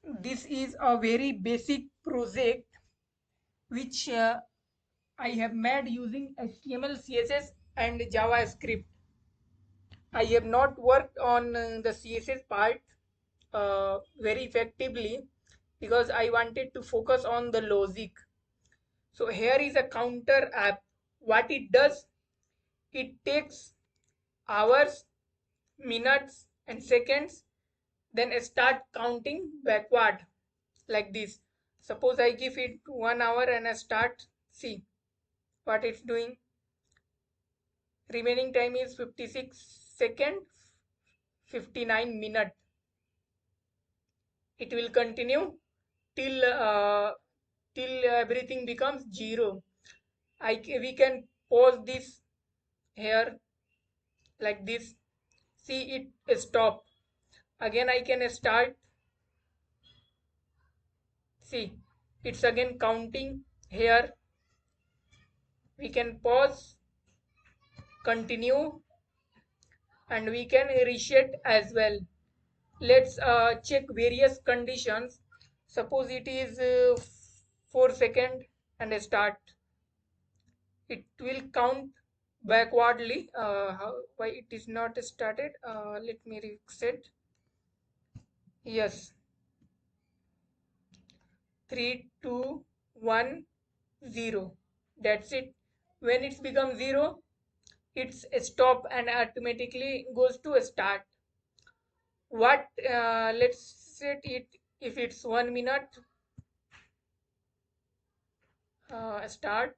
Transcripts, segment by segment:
This is a very basic project which I have made using HTML, CSS and JavaScript. I have not worked on the CSS part very effectively because I wanted to focus on the logic. So here is a counter app. What it does, it takes hours, minutes and seconds, then start counting backward like this. Suppose I give it 1 hour and I start, see what it's doing. Remaining time is 56 second, 59 minute. It will continue till everything becomes zero. We can pause this here like this. See it stop. Again I can start. See, it's again counting here. We can pause, continue, and we can reset as well. Let's check various conditions. Suppose it is 4 second and start. It will count backwardly. Why it is not started? Let me reset. Yes, 3 2 1 0. That's it. When it's become 0, it's stop and automatically goes to start. What let's set it. If it's 1 minute, start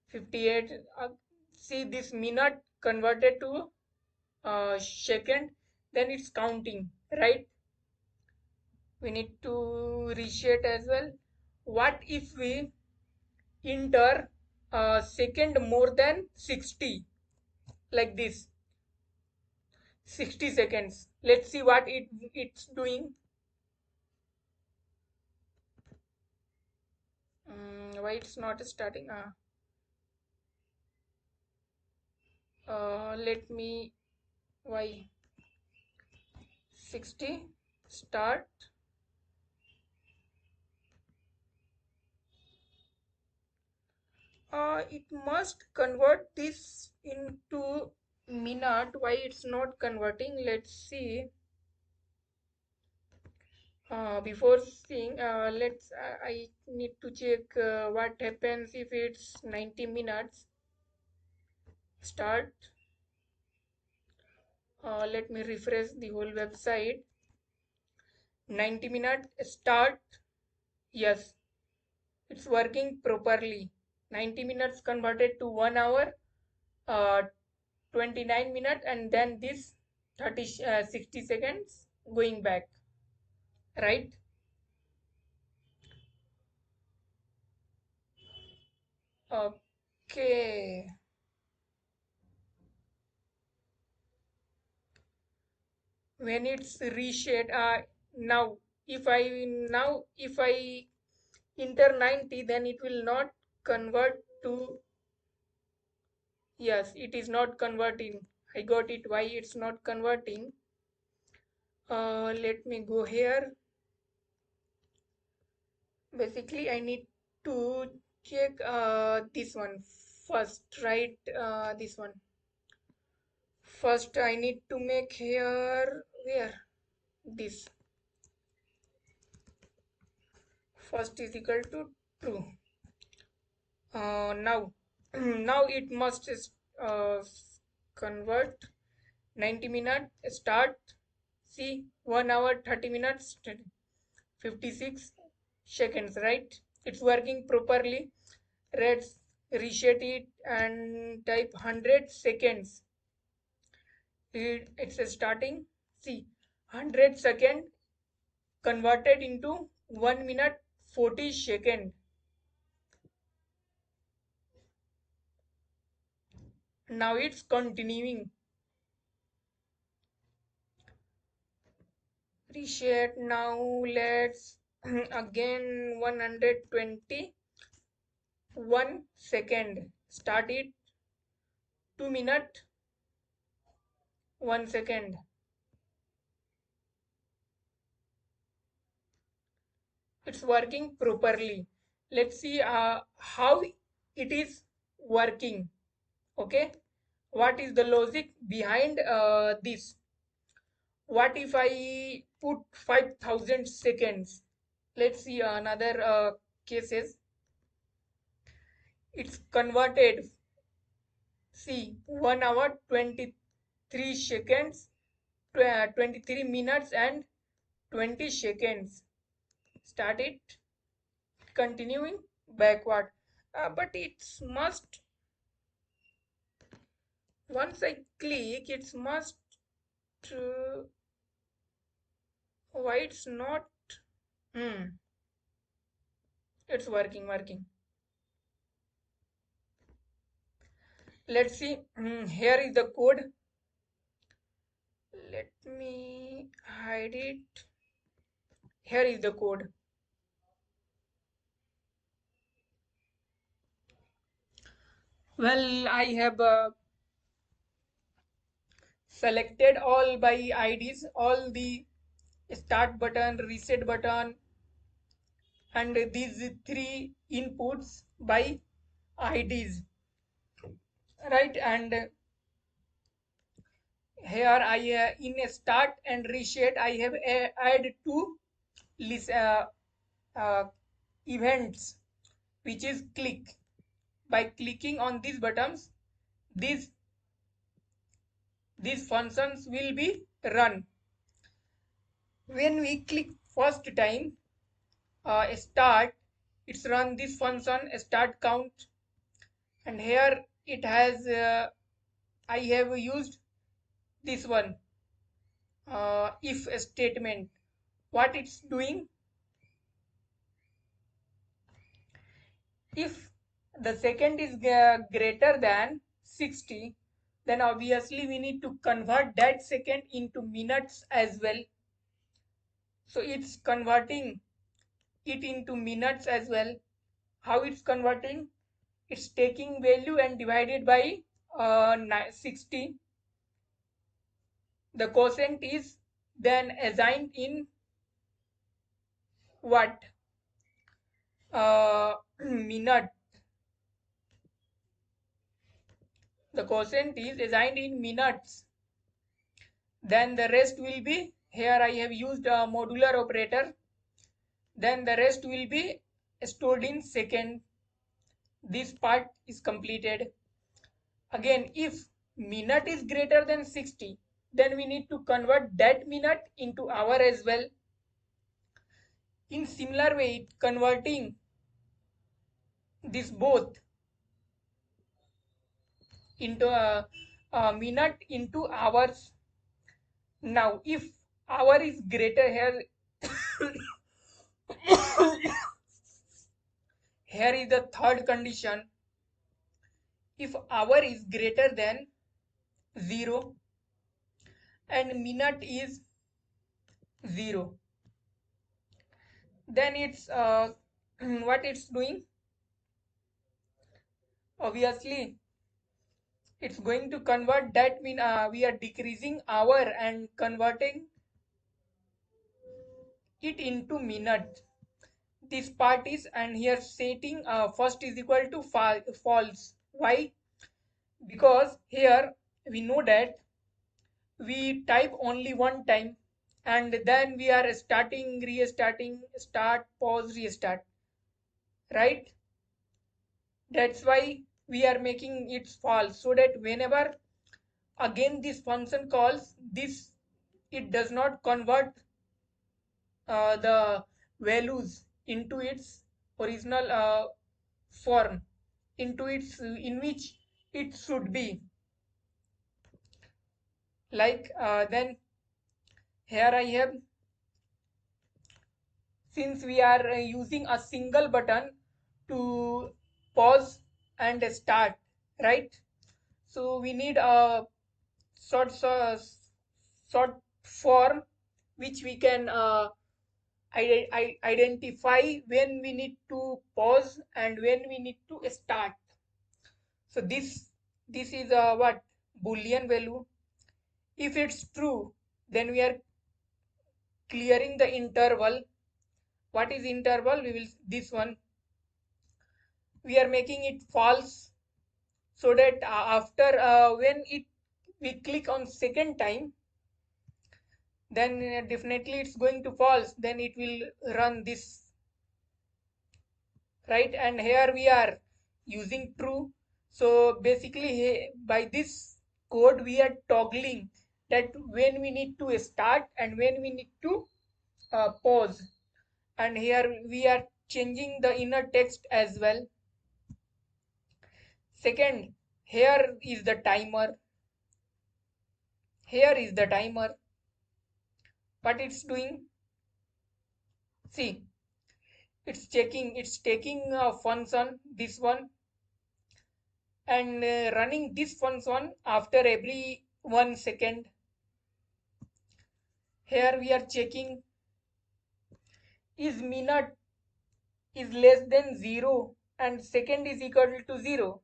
58. See this minute converted to second, then it's counting, right? We need to reset as well. What if we enter a second more than 60 like this, 60 seconds? Let's see what it's doing. Why it's not starting? Let me, why 60 start. It must convert this into minute. Why it's not converting? Let's see. Before seeing, I need to check what happens if it's 90 minutes. Start. Let me refresh the whole website. 90 minute start. Yes, it's working properly. 90 minutes converted to 1 hour, 29 minutes, and then this 60 seconds going back, right? Okay. When it's reset, now if I enter 90, then it will not convert to, yes, it is not converting. I got it, why it's not converting. Let me go here. Basically I need to check this one first, right? This one first. I need to make here, where this first is equal to true. Now now it must uh, convert. 90 minute start. See, 1 hour 30 minutes 56 seconds, right? It's working properly. Let's reset it and type 100 seconds. It's starting. See, 100 second converted into 1 minute 40 second. Now it's continuing. Reset. Now let's again 120 1 second. Start it. 2 minute 1 second. it's working properly. Let's see how it is working. Okay, what is the logic behind this? What if I put 5000 seconds? Let's see another cases. It's converted. See, 1 hour 23 seconds, 23 minutes and 20 seconds. Start it, continuing backward. But it's must, once I click, it's must, uh, why it's not? Hmm, it's working. Let's see. Here is the code. Let me hide it. Here is the code. Well, I have selected all by IDs, all the start button, reset button, and these three inputs by IDs, right? And here I in start and reset I have add two list, uh, events, which is click. By clicking on these buttons, these these functions will be run. When we click first time start, it's run this function start count, and here it has I have used this one if statement. What it's doing, if the second is greater than 60, then obviously we need to convert that second into minutes as well. So it's converting it into minutes as well. How it's converting? It's taking value and divided by 60. The quotient is then assigned in what? Minute. The quotient is assigned in minutes. Then the rest will be, here I have used a modular operator. Then the rest will be stored in second. This part is completed. Again, if minute is greater than 60, then we need to convert that minute into hour as well. In similar way, converting this both into a minute into hours. Now, if hour is greater here, here is the third condition. If hour is greater than 0 and minute is 0, then it's what it's doing? Obviously, it's going to convert that, mean we are decreasing hour and converting it into minute. This part is, and here setting first is equal to false. Why? Because here we know that we type only one time and then we are starting, restarting, start, pause, restart, right? That's why we are making it false, so that whenever again this function calls this, it does not convert the values into its original form, into its in which it should be. Like then here I have, since we are using a single button to pause and start, right? So we need a short form which we can identify when we need to pause and when we need to start. So this is a what? Boolean value. If it's true, then we are clearing the interval. What is interval? We will, this one we are making it false, so that after when it we click on second time, then definitely it's going to false, then it will run this, right? And here we are using true. So basically by this code we are toggling that when we need to start and when we need to pause. And here we are changing the inner text as well. Second, here is the timer. Here is the timer. What it's doing, see, it's checking, it's taking a function, this one, and running this function after every 1 second. Here we are checking, is minute is less than 0 and second is equal to 0.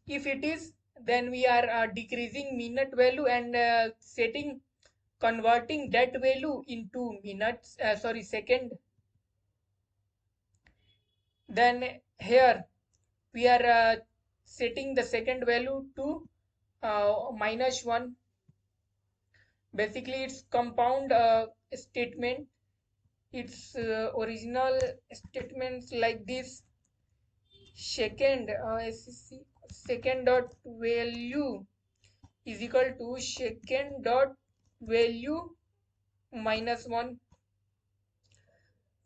If it is, then we are decreasing minute value and setting, converting that value into minutes, sorry, second. Then here we are setting the second value to -1. Basically it's compound statement. Its original statements like this: second second dot value is equal to second dot value -1.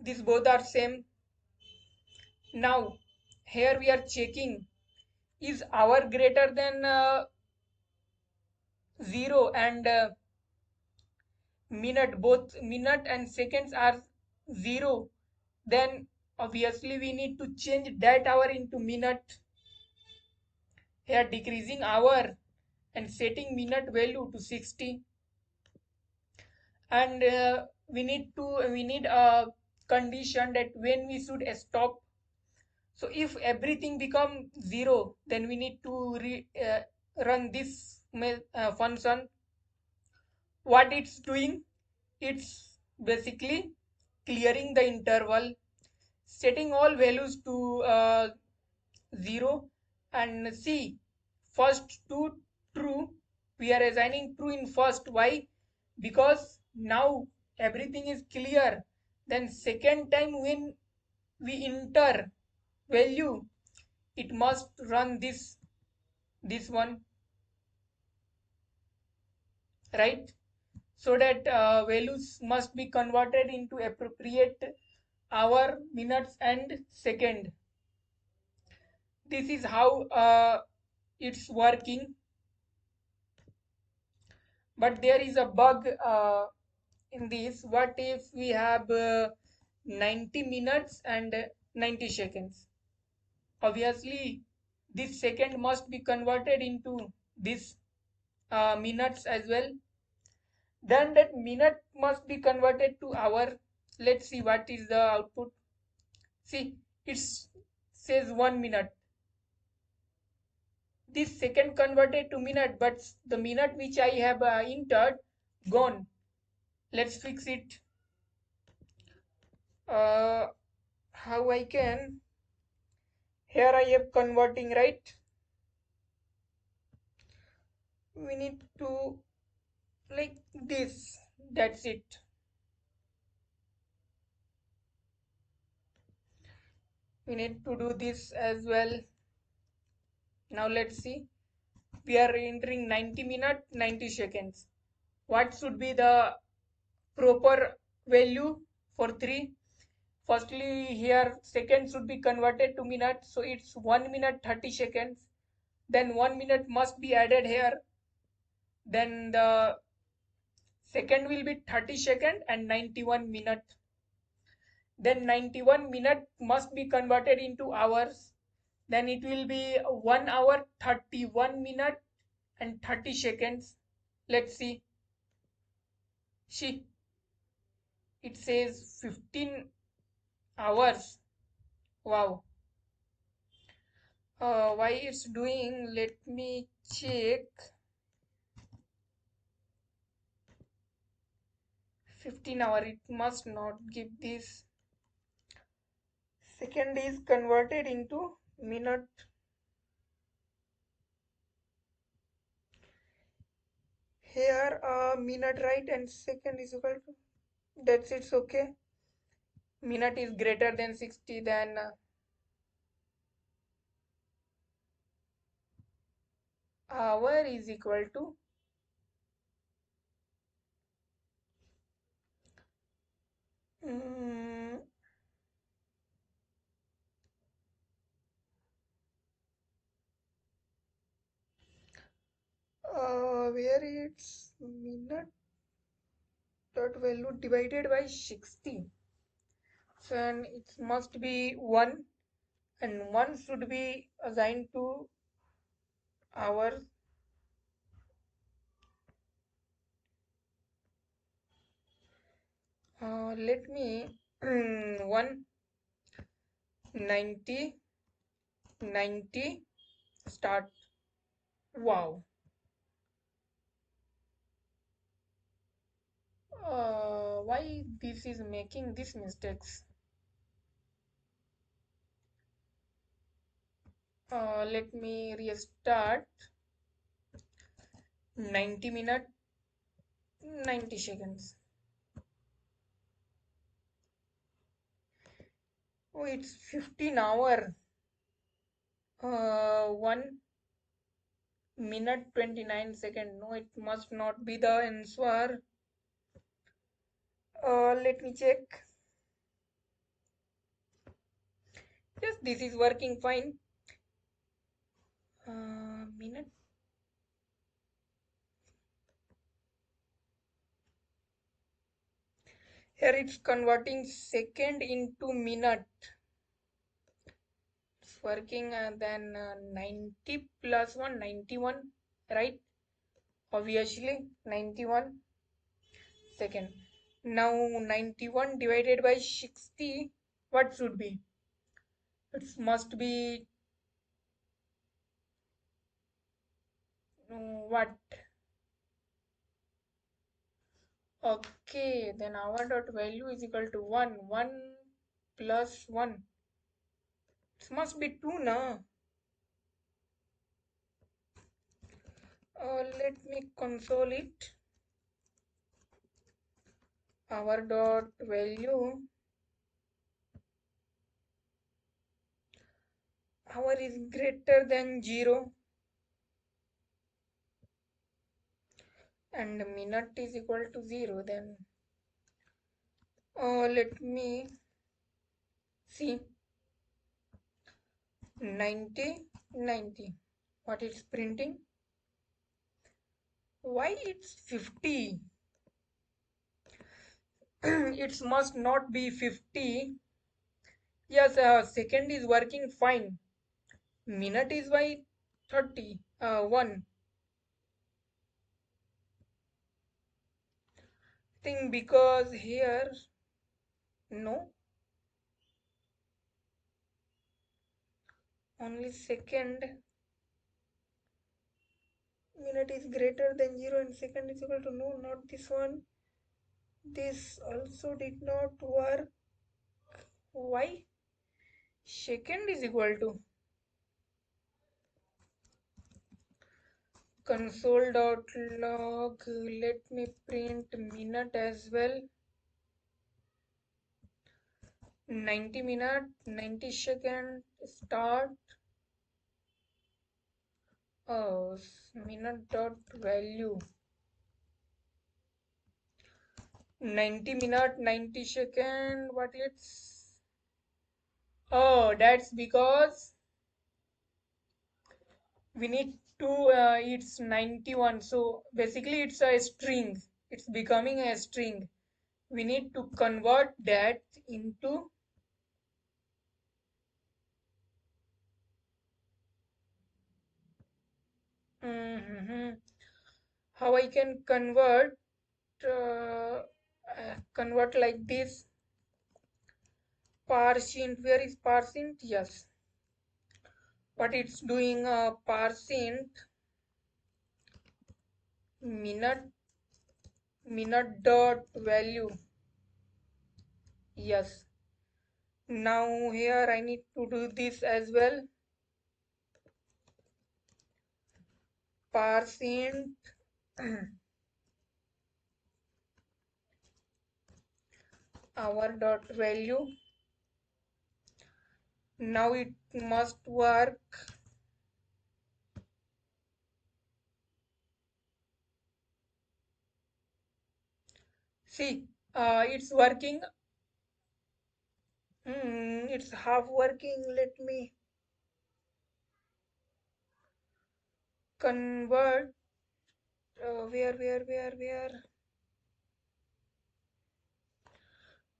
These both are same. Now here we are checking, is hour greater than 0 and minute, both minute and seconds are 0, then obviously we need to change that hour into minute. Here decreasing hour and setting minute value to 60. And we need a condition that when we should stop. So if everything become 0, then we need to run this function. What it's doing, it's basically clearing the interval, setting all values to 0. And see, first to true, we are assigning true in first. Why? Because now everything is clear. Then second time when we enter value, it must run this one, right? So that values must be converted into appropriate hour, minutes and second. This is how it's working. But there is a bug in this. What if we have 90 minutes and 90 seconds? Obviously this second must be converted into this minutes as well. Then that minute must be converted to hour. Let's see what is the output. See, it says 1 minute. This second converted to minute, but the minute which I have entered gone. Let's fix it. How I can? Here I have converting, right? We need to like this. That's it. We need to do this as well. Now let's see. We are entering 90 minutes, 90 seconds. What should be the proper value for 3? Firstly, here second should be converted to minute, so it's 1 minute 30 seconds. Then 1 minute must be added here. Then the second will be 30 second and 91 minute. Then 91 minute must be converted into hours. Then it will be 1 hour 31 minute and 30 seconds. Let's see. See, it says 15 hours. Wow. Why it's doing? Let me check. 15 hour, it must not give this. Second is converted into minute. Here minute, right, and second is equal to, that's it's okay. Minute is greater than 60, then hour is equal to mm, where it's minute dot value divided by 60. So and it must be 1, and 1 should be assigned to hours. Let me 190 90 start. Wow. Why this is making these mistakes? Let me restart. 90 minute 90 seconds. Oh, it's 15 hour. 1 minute 29 second. No, it must not be the answer. Let me check. Yes, this is working fine. Minute. Here it's converting second into minute. It's working, then 90 plus 1, 91, right? Obviously, 91 second. Now 91 divided by 60, what should be? It must be what? Okay, then our dot value is equal to 1. 1 plus 1. It must be 2 na. Let me console it. Our dot value, hour is greater than 0 and minute is equal to 0. Then let me see. 90 90. What it's printing? Why it's 50? It must not be 50. Yes, second is working fine. Minute is by 30. 1. Think because here, no. Only second. Minute is greater than 0 and second is equal to, no, not this one. This also did not work. Why? Second is equal to console.log. Let me print minute as well. 90 minute 90 second start. Oh, minute dot value 90 minute 90 second. What it's, oh, that's because we need to it's 91, so basically it's a string, it's becoming a string. We need to convert that into mhm. How I can convert like this? Parseint, where is parseint? Yes, but it's doing parseint minute minute dot value. Yes. Now here I need to do this as well. Parseint hour dot value. Now it must work. See, it's working. It's half working. Let me convert. Where?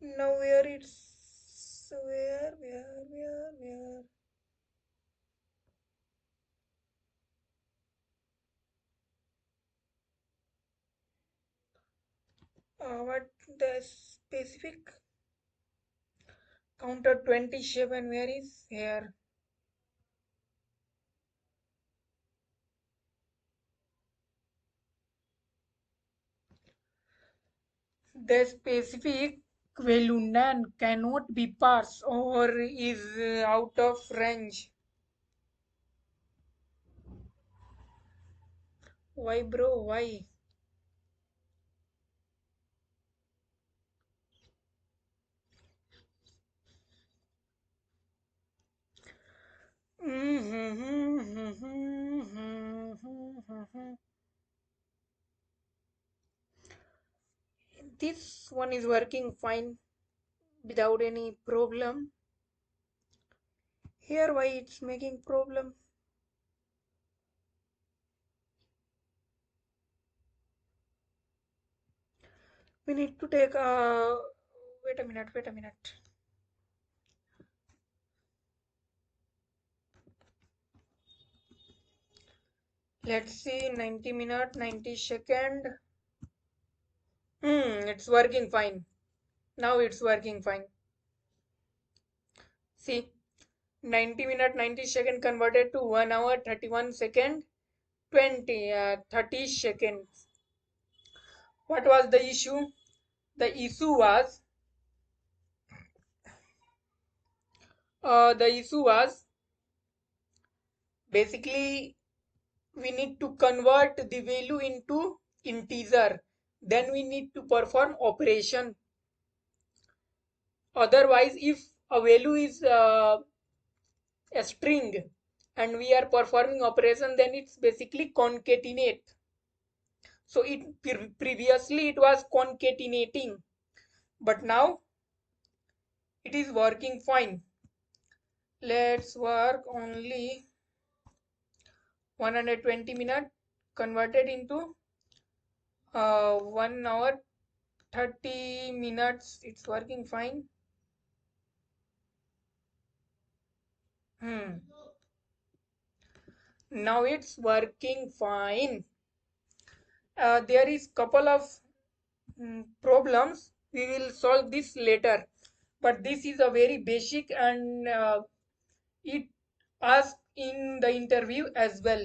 Now where it's where? What the specific counter 27? Where is here? The specific value none cannot be parsed or is out of range. Why, bro? Why? This one is working fine without any problem. Here, why it's making problem? We need to take wait a minute. Let's see, 90 minute, 90 second. It's working fine. Now it's working fine. See, 90 minute, 90 second converted to 1 hour, 31 second, 30 seconds. What was the issue? The issue was basically we need to convert the value into integer. Then we need to perform operation. Otherwise, if a value is a string and we are performing operation, then it's basically concatenate. So previously it was concatenating, but now it is working fine. Let's work only 120 minutes converted into 1 hour 30 minutes. It's working fine. Now it's working fine. There is couple of problems. We will solve this later, but this is a very basic and it asked in the interview as well.